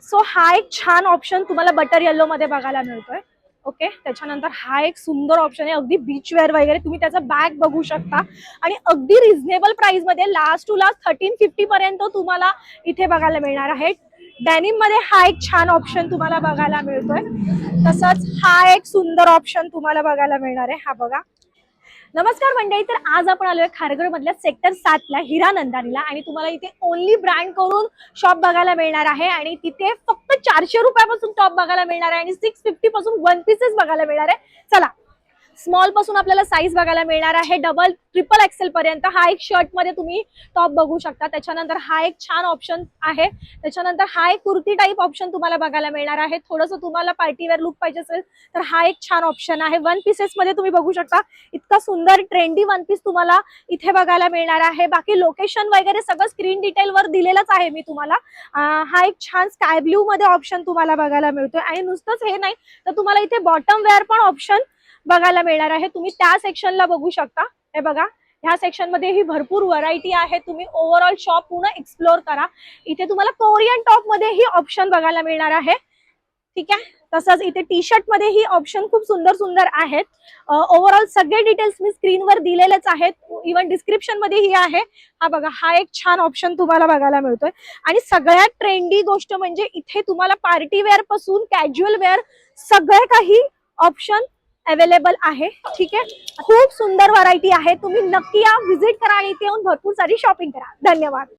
So हा एक छान ऑप्शन तुम्हाला बटर येलो मध्ये बघायला मिळतोय. ओके, त्याच्यानंतर हा एक सुंदर ऑप्शन आहे, अगदी बीच वेअर वगैरे तुम्ही त्याचा बॅग बघू शकता आणि अगदी रिझनेबल प्राइस मध्ये लास्ट टू लास्ट 1350 पर्यंत तुम्हाला इथे बघायला मिळणार आहे. डेनिम मध्ये हा एक छान ऑप्शन तुम्हाला बघायला मिळतोय. तसंच हा एक सुंदर ऑप्शन तुम्हाला बघायला मिळणार आहे. हा बघा. नमस्कार मंडळी, तर आज आपण आलोय खारघर मधल्या सेक्टर 7 ला हिरानंदानीला आणि तुम्हाला इथे ओनली ब्रँड करून शॉप बघायला मिळणार आहे आणि तिथे फक्त 400 रुपयापासून टॉप बघायला मिळणार आहे आणि 650 पासून वन पीसेस बघायला मिळणार आहे. चला, स्मॉल पासून आपल्याला साईज बघायला मिळणार आहे डबल ट्रिपल एक्सेल पर्यंत. हा एक शर्ट मध्ये तुम्ही टॉप बघू शकता. त्याच्यानंतर हा एक छान ऑप्शन आहे. त्याच्यानंतर हा एक कुर्ती टाईप ऑप्शन तुम्हाला बघायला मिळणार आहे. थोडंसं तुम्हाला पार्टीवेअर लुक पाहिजे असेल तर हा एक छान ऑप्शन आहे. वन पीसेस मध्ये तुम्ही बघू शकता, इतका सुंदर ट्रेंडी वन पीस तुम्हाला इथे बघायला मिळणार आहे. बाकी लोकेशन वगैरे सगळं स्क्रीन डिटेल वर दिलेलंच आहे मी तुम्हाला. हा एक छान स्काय ब्ल्यू मध्ये ऑप्शन तुम्हाला बघायला मिळतोय आणि नुसतंच हे नाही तर तुम्हाला इथे बॉटम वेअर पण ऑप्शन बघायला मिळणार आहे. तुम्ही त्या सेक्शनला बघू शकता. हे बघा, ह्या सेक्शन मध्ये ही भरपूर व्हरायटी आहे. तुम्ही ओव्हरऑल शॉप पूर्ण एक्सप्लोर करा. इथे तुम्हाला कोरियन टॉप मध्ये ही ऑप्शन बघायला मिळणार आहे. ठीक आहे, तसंच इथे टी शर्ट मध्ये ही ऑप्शन खूप सुंदर सुंदर आहेत. ओव्हरऑल सगळे डिटेल्स मी स्क्रीनवर दिलेलेच आहेत, इव्हन डिस्क्रिप्शन मध्ये ही आहे. हा बघा, हा एक छान ऑप्शन तुम्हाला बघायला मिळतोय आणि सगळ्यात ट्रेंडी गोष्ट म्हणजे इथे तुम्हाला पार्टी वेअर पासून कॅज्युअल वेअर सगळे काही ऑप्शन अवेलेबल आहे. ठीक आहे, खूप सुंदर व्हरायटी आहे. तुम्ही नक्की या, व्हिजिट करा आणि इथे येऊन भरपूर सारी शॉपिंग करा. धन्यवाद.